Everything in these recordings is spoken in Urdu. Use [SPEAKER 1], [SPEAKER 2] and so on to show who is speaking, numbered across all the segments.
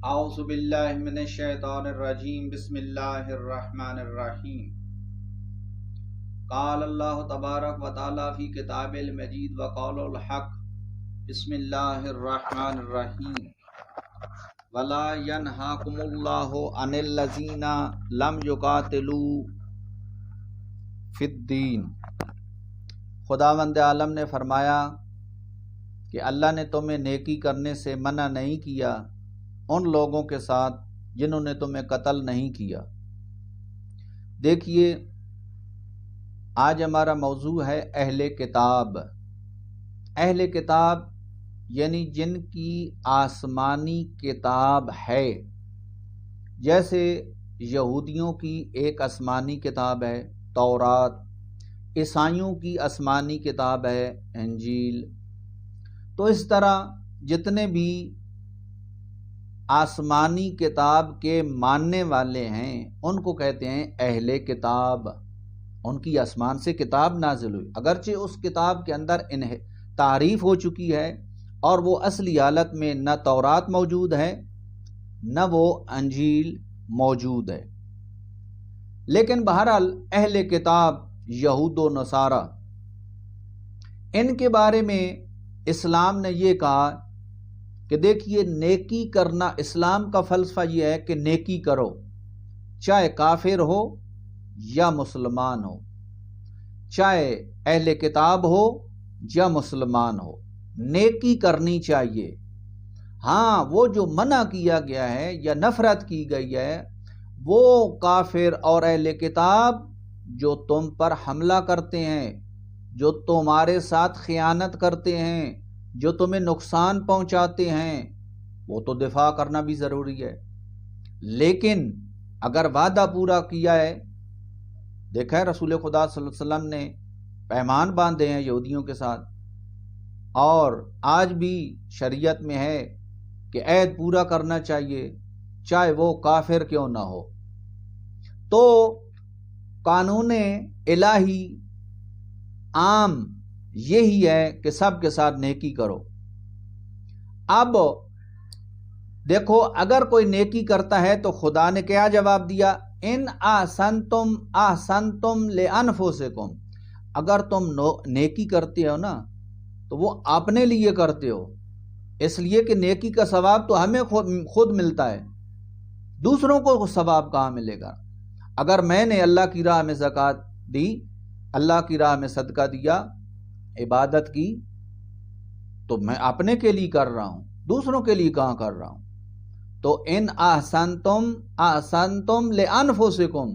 [SPEAKER 1] اعوذ باللہ من الشیطان الرجیم بسم اللہ الرحمن الرحیم قال اللہ تبارک و تعالی فی کتاب المجید وقول الحق بسم اللہ الرحمن الرحیم ولا ینہاکم اللہ عن الذین لم یقاتلوا فی الدین۔ خداوند عالم نے فرمایا کہ اللہ نے تمہیں نیکی کرنے سے منع نہیں کیا ان لوگوں کے ساتھ جنہوں نے تمہیں قتل نہیں کیا۔ دیکھیے، آج ہمارا موضوع ہے اہل کتاب۔ اہل کتاب یعنی جن کی آسمانی کتاب ہے، جیسے یہودیوں کی ایک آسمانی کتاب ہے تورات، عیسائیوں کی آسمانی کتاب ہے انجیل۔ تو اس طرح جتنے بھی آسمانی کتاب کے ماننے والے ہیں ان کو کہتے ہیں اہل کتاب۔ ان کی آسمان سے کتاب نازل ہوئی، اگرچہ اس کتاب کے اندر تعریف ہو چکی ہے اور وہ اصلی حالت میں نہ تورات موجود ہے نہ وہ انجیل موجود ہے، لیکن بہرحال اہل کتاب یہود و نصارہ، ان کے بارے میں اسلام نے یہ کہا کہ دیکھیے، نیکی کرنا، اسلام کا فلسفہ یہ ہے کہ نیکی کرو، چاہے کافر ہو یا مسلمان ہو، چاہے اہل کتاب ہو یا مسلمان ہو، نیکی کرنی چاہیے۔ ہاں، وہ جو منع کیا گیا ہے یا نفرت کی گئی ہے وہ کافر اور اہل کتاب جو تم پر حملہ کرتے ہیں، جو تمہارے ساتھ خیانت کرتے ہیں، جو تمہیں نقصان پہنچاتے ہیں، وہ تو دفاع کرنا بھی ضروری ہے۔ لیکن اگر وعدہ پورا کیا ہے، دیکھا ہے رسول خدا صلی اللہ علیہ وسلم نے پیمان باندھے ہیں یہودیوں کے ساتھ، اور آج بھی شریعت میں ہے کہ عہد پورا کرنا چاہیے چاہے وہ کافر کیوں نہ ہو۔ تو قانون الہی عام یہی ہے کہ سب کے ساتھ نیکی کرو۔ اب دیکھو، اگر کوئی نیکی کرتا ہے تو خدا نے کیا جواب دیا؟ ان احسنتم احسنتم لانفسکم۔ اگر تم نیکی کرتے ہو نا تو وہ اپنے لیے کرتے ہو، اس لیے کہ نیکی کا ثواب تو ہمیں خود ملتا ہے، دوسروں کو ثواب کہاں ملے گا؟ اگر میں نے اللہ کی راہ میں زکوٰۃ دی، اللہ کی راہ میں صدقہ دیا، عبادت کی، تو میں اپنے کے لیے کر رہا ہوں، دوسروں کے لیے کہاں کر رہا ہوں؟ تو ان احسنتم احسنتم لانفسکم،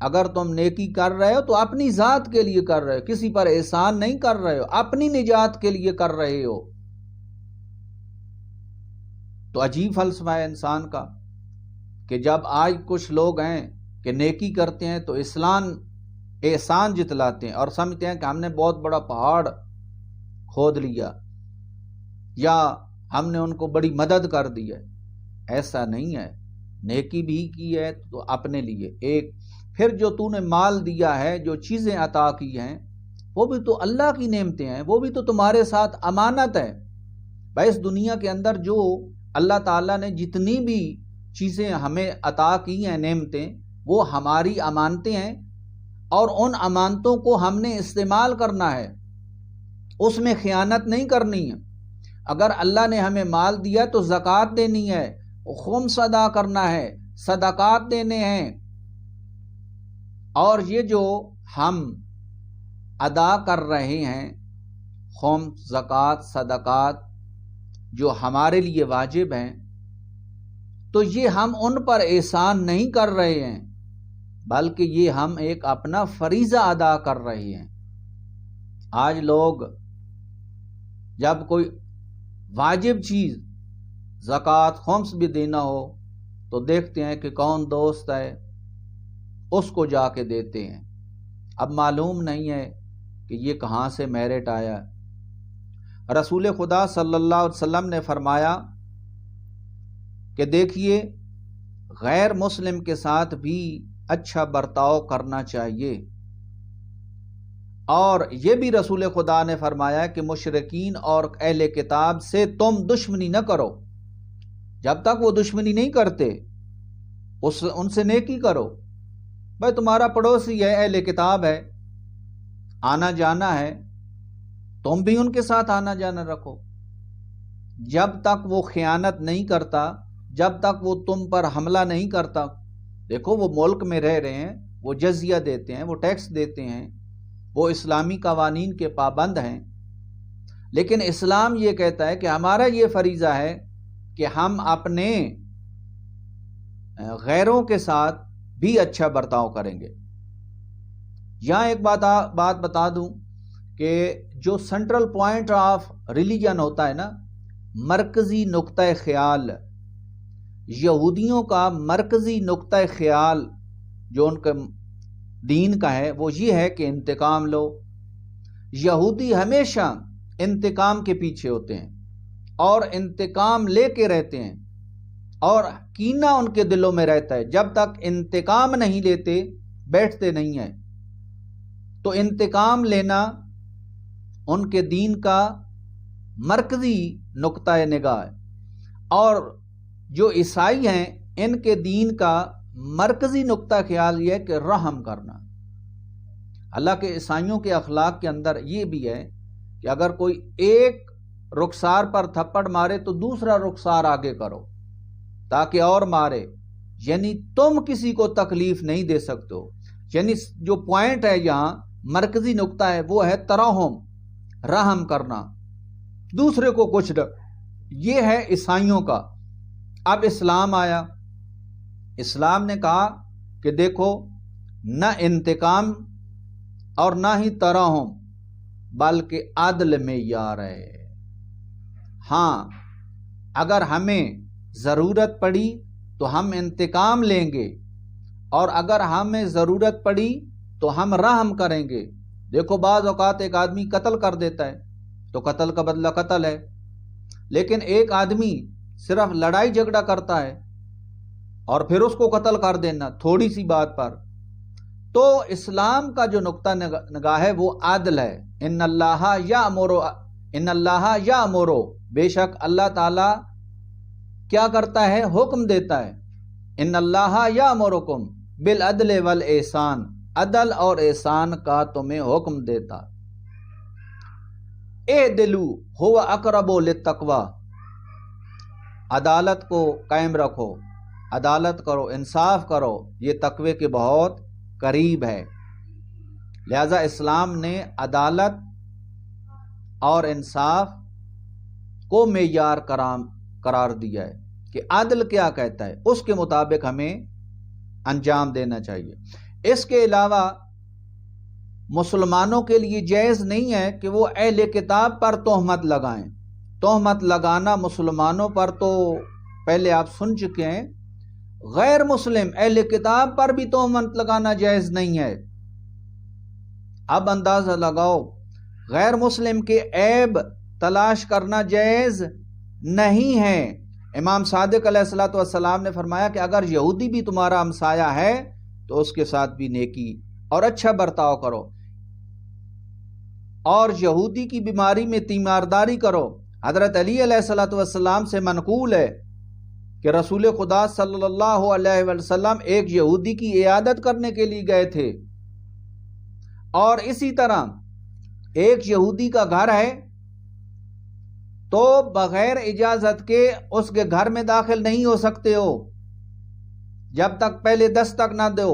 [SPEAKER 1] اگر تم نیکی کر رہے ہو تو اپنی ذات کے لیے کر رہے ہو، کسی پر احسان نہیں کر رہے ہو، اپنی نجات کے لیے کر رہے ہو۔ تو عجیب فلسفہ ہے انسان کا کہ جب آج کچھ لوگ ہیں کہ نیکی کرتے ہیں تو احسان جتلاتے ہیں اور سمجھتے ہیں کہ ہم نے بہت بڑا پہاڑ کھود لیا یا ہم نے ان کو بڑی مدد کر دی ہے۔ ایسا نہیں ہے، نیکی بھی کی ہے تو اپنے لیے ایک، پھر جو تو نے مال دیا ہے، جو چیزیں عطا کی ہیں، وہ بھی تو اللہ کی نعمتیں ہیں، وہ بھی تو تمہارے ساتھ امانت ہے۔ بھائی، اس دنیا کے اندر جو اللہ تعالیٰ نے جتنی بھی چیزیں ہمیں عطا کی ہیں، نعمتیں، وہ ہماری امانتیں ہیں، اور ان امانتوں کو ہم نے استعمال کرنا ہے، اس میں خیانت نہیں کرنی ہے۔ اگر اللہ نے ہمیں مال دیا تو زکوٰۃ دینی ہے، خمس ادا کرنا ہے، صدقات دینے ہیں، اور یہ جو ہم ادا کر رہے ہیں خمس، زکوٰۃ، صدقات جو ہمارے لیے واجب ہیں، تو یہ ہم ان پر احسان نہیں کر رہے ہیں بلکہ یہ ہم ایک اپنا فریضہ ادا کر رہے ہیں۔ آج لوگ جب کوئی واجب چیز زکوٰۃ، خمس بھی دینا ہو تو دیکھتے ہیں کہ کون دوست ہے، اس کو جا کے دیتے ہیں۔ اب معلوم نہیں ہے کہ یہ کہاں سے میرٹ آیا۔ رسول خدا صلی اللہ علیہ وسلم نے فرمایا کہ دیکھیے، غیر مسلم کے ساتھ بھی اچھا برتاؤ کرنا چاہیے، اور یہ بھی رسول خدا نے فرمایا کہ مشرکین اور اہل کتاب سے تم دشمنی نہ کرو، جب تک وہ دشمنی نہیں کرتے ان سے نیکی کرو. بھائی تمہارا پڑوسی ہے، اہل کتاب ہے، آنا جانا ہے، تم بھی ان کے ساتھ آنا جانا رکھو. جب تک وہ خیانت نہیں کرتا، جب تک وہ تم پر حملہ نہیں کرتا. دیکھو وہ ملک میں رہ رہے ہیں، وہ جزیہ دیتے ہیں، وہ ٹیکس دیتے ہیں، وہ اسلامی قوانین کے پابند ہیں، لیکن اسلام یہ کہتا ہے کہ ہمارا یہ فریضہ ہے کہ ہم اپنے غیروں کے ساتھ بھی اچھا برتاؤ کریں گے. یہاں ایک بات بتا دوں کہ جو سینٹرل پوائنٹ آف ریلیجن ہوتا ہے نا، مرکزی نقطہ خیال، یہودیوں کا مرکزی نقطہ خیال جو ان کے دین کا ہے وہ یہ ہے کہ انتقام لو. یہودی ہمیشہ انتقام کے پیچھے ہوتے ہیں اور انتقام لے کے رہتے ہیں، اور کینہ ان کے دلوں میں رہتا ہے. جب تک انتقام نہیں لیتے بیٹھتے نہیں ہیں. تو انتقام لینا ان کے دین کا مرکزی نقطہ نگاہ ہے، اور جو عیسائی ہیں ان کے دین کا مرکزی نقطہ خیال یہ ہے کہ رحم کرنا. اللہ کے عیسائیوں کے اخلاق کے اندر یہ بھی ہے کہ اگر کوئی ایک رخسار پر تھپڑ مارے تو دوسرا رخسار آگے کرو تاکہ اور مارے. یعنی تم کسی کو تکلیف نہیں دے سکتے ہو. یعنی جو پوائنٹ ہے یہاں مرکزی نقطہ ہے وہ ہے ترحم، رحم کرنا، دوسرے کو کچھ نہ. یہ ہے عیسائیوں کا. اب اسلام آیا، اسلام نے کہا کہ دیکھو نہ انتقام اور نہ ہی ترحم بلکہ عدل معیار ہے. ہاں اگر ہمیں ضرورت پڑی تو ہم انتقام لیں گے، اور اگر ہمیں ضرورت پڑی تو ہم رحم کریں گے. دیکھو بعض اوقات ایک آدمی قتل کر دیتا ہے تو قتل کا بدلہ قتل ہے، لیکن ایک آدمی صرف لڑائی جھگڑا کرتا ہے اور پھر اس کو قتل کر دینا تھوڑی سی بات پر. تو اسلام کا جو نقطہ نگاہ ہے وہ عدل ہے. ان اللہ یامر، بے شک اللہ تعالی کیا کرتا ہے؟ حکم دیتا ہے. ان اللہ یامرکم بالعدل والاحسان، عدل اور احسان کا تمہیں حکم دیتا. اعدلوا هو اقرب للتقوی، عدالت کو قائم رکھو، عدالت کرو، انصاف کرو، یہ تقوی کے بہت قریب ہے. لہذا اسلام نے عدالت اور انصاف کو معیار قرار دیا ہے کہ عدل کیا کہتا ہے اس کے مطابق ہمیں انجام دینا چاہیے. اس کے علاوہ مسلمانوں کے لیے جائز نہیں ہے کہ وہ اہل کتاب پر تہمت لگائیں. تہمت لگانا مسلمانوں پر تو پہلے آپ سن چکے ہیں، غیر مسلم اہل کتاب پر بھی تہمت لگانا جائز نہیں ہے. اب اندازہ لگاؤ، غیر مسلم کے عیب تلاش کرنا جائز نہیں ہے. امام صادق علیہ الصلوۃ والسلام نے فرمایا کہ اگر یہودی بھی تمہارا ہمسایہ ہے تو اس کے ساتھ بھی نیکی اور اچھا برتاؤ کرو، اور یہودی کی بیماری میں تیمارداری کرو. حضرت علی علیہ الصلوۃ والسلام سے منقول ہے کہ رسول خدا صلی اللہ علیہ وسلم ایک یہودی کی عیادت کرنے کے لیے گئے تھے، اور اسی طرح ایک یہودی کا گھر ہے تو بغیر اجازت کے اس کے گھر میں داخل نہیں ہو سکتے ہو جب تک پہلے دستک نہ دو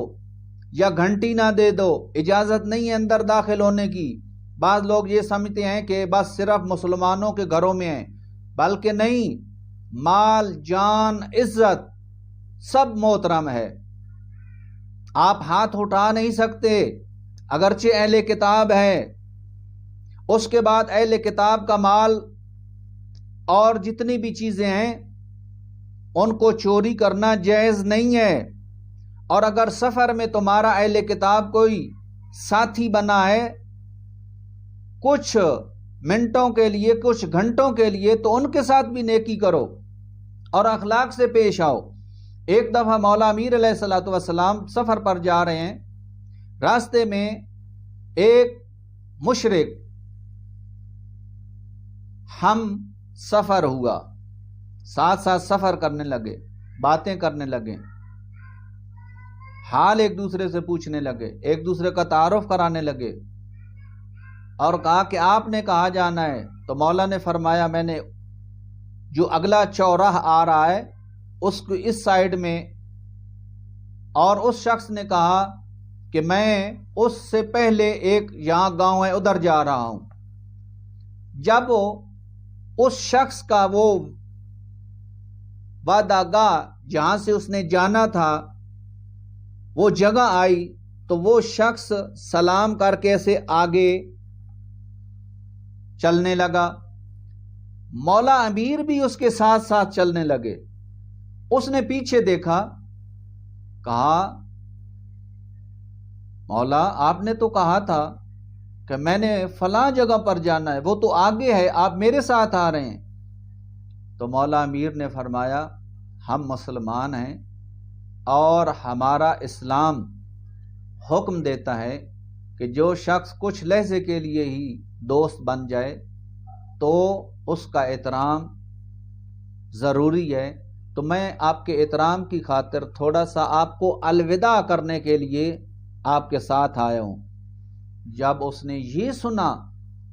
[SPEAKER 1] یا گھنٹی نہ دے دو. اجازت نہیں ہے اندر داخل ہونے کی. بعض لوگ یہ سمجھتے ہیں کہ بس صرف مسلمانوں کے گھروں میں ہیں، بلکہ نہیں، مال، جان، عزت سب محترم ہے. آپ ہاتھ اٹھا نہیں سکتے اگرچہ اہل کتاب ہے. اس کے بعد اہل کتاب کا مال اور جتنی بھی چیزیں ہیں ان کو چوری کرنا جائز نہیں ہے. اور اگر سفر میں تمہارا اہل کتاب کوئی ساتھی بنا ہے کچھ منٹوں کے لیے، کچھ گھنٹوں کے لیے، تو ان کے ساتھ بھی نیکی کرو اور اخلاق سے پیش آؤ. ایک دفعہ مولا امیر علیہ الصلوۃ والسلام سفر پر جا رہے ہیں، راستے میں ایک مشرک ہم سفر ہوا، ساتھ ساتھ سفر کرنے لگے، باتیں کرنے لگے، حال ایک دوسرے سے پوچھنے لگے، ایک دوسرے کا تعارف کرانے لگے، اور کہا کہ آپ نے کہاں جانا ہے؟ تو مولا نے فرمایا میں نے جو اگلا چوراہ آ رہا ہے اس کو اس سائیڈ میں، اور اس شخص نے کہا کہ میں اس سے پہلے ایک یہاں گاؤں ہے ادھر جا رہا ہوں۔ جب اس شخص کا وہ وعدہ گاہ جہاں سے اس نے جانا تھا وہ جگہ آئی تو وہ شخص سلام کر کے سے آگے چلنے لگا، مولا امیر بھی اس کے ساتھ ساتھ چلنے لگے۔ اس نے پیچھے دیکھا، کہا مولا آپ نے تو کہا تھا کہ میں نے فلاں جگہ پر جانا ہے، وہ تو آگے ہے، آپ میرے ساتھ آ رہے ہیں۔ تو مولا امیر نے فرمایا ہم مسلمان ہیں اور ہمارا اسلام حکم دیتا ہے کہ جو شخص کچھ لحظے کے لیے ہی دوست بن جائے تو اس کا احترام ضروری ہے، تو میں آپ کے احترام کی خاطر تھوڑا سا آپ کو الوداع کرنے کے لیے آپ کے ساتھ آیا ہوں۔ جب اس نے یہ سنا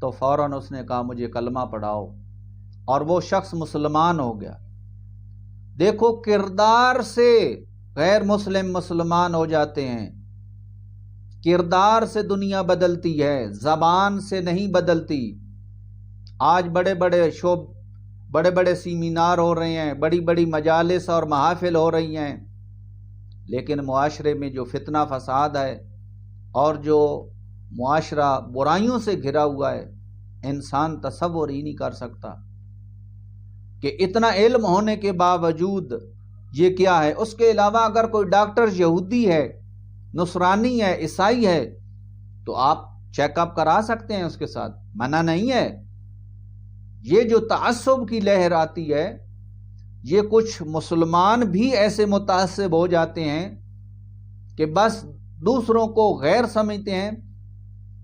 [SPEAKER 1] تو فوراً اس نے کہا مجھے کلمہ پڑھاؤ، اور وہ شخص مسلمان ہو گیا۔ دیکھو کردار سے غیر مسلم مسلمان ہو جاتے ہیں، کردار سے دنیا بدلتی ہے، زبان سے نہیں بدلتی۔ آج بڑے بڑے سیمینار ہو رہے ہیں، بڑی بڑی مجالس اور محافل ہو رہی ہیں، لیکن معاشرے میں جو فتنہ فساد ہے اور جو معاشرہ برائیوں سے گھرا ہوا ہے، انسان تصور ہی نہیں کر سکتا کہ اتنا علم ہونے کے باوجود یہ کیا ہے۔ اس کے علاوہ اگر کوئی ڈاکٹر یہودی ہے، نصرانی ہے، عیسائی ہے تو آپ چیک اپ کرا سکتے ہیں اس کے ساتھ، منع نہیں ہے۔ یہ جو تعصب کی لہر آتی ہے، یہ کچھ مسلمان بھی ایسے متعصب ہو جاتے ہیں کہ بس دوسروں کو غیر سمجھتے ہیں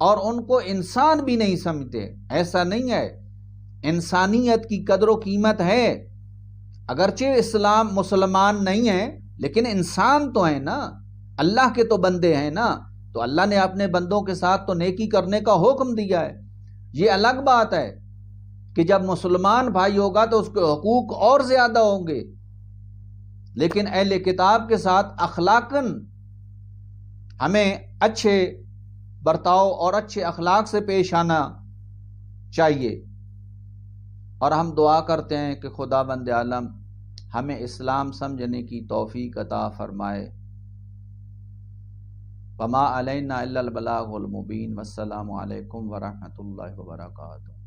[SPEAKER 1] اور ان کو انسان بھی نہیں سمجھتے۔ ایسا نہیں ہے، انسانیت کی قدر و قیمت ہے۔ اگرچہ اسلام مسلمان نہیں ہے لیکن انسان تو ہے نا، اللہ کے تو بندے ہیں نا، تو اللہ نے اپنے بندوں کے ساتھ تو نیکی کرنے کا حکم دیا ہے۔ یہ الگ بات ہے کہ جب مسلمان بھائی ہوگا تو اس کے حقوق اور زیادہ ہوں گے، لیکن اہل کتاب کے ساتھ اخلاقاً ہمیں اچھے برتاؤ اور اچھے اخلاق سے پیش آنا چاہیے۔ اور ہم دعا کرتے ہیں کہ خداوند عالم ہمیں اسلام سمجھنے کی توفیق عطا فرمائے۔ وما علینا الا البلاغ المبین۔ والسلام علیکم ورحمۃ اللہ وبرکاتہ۔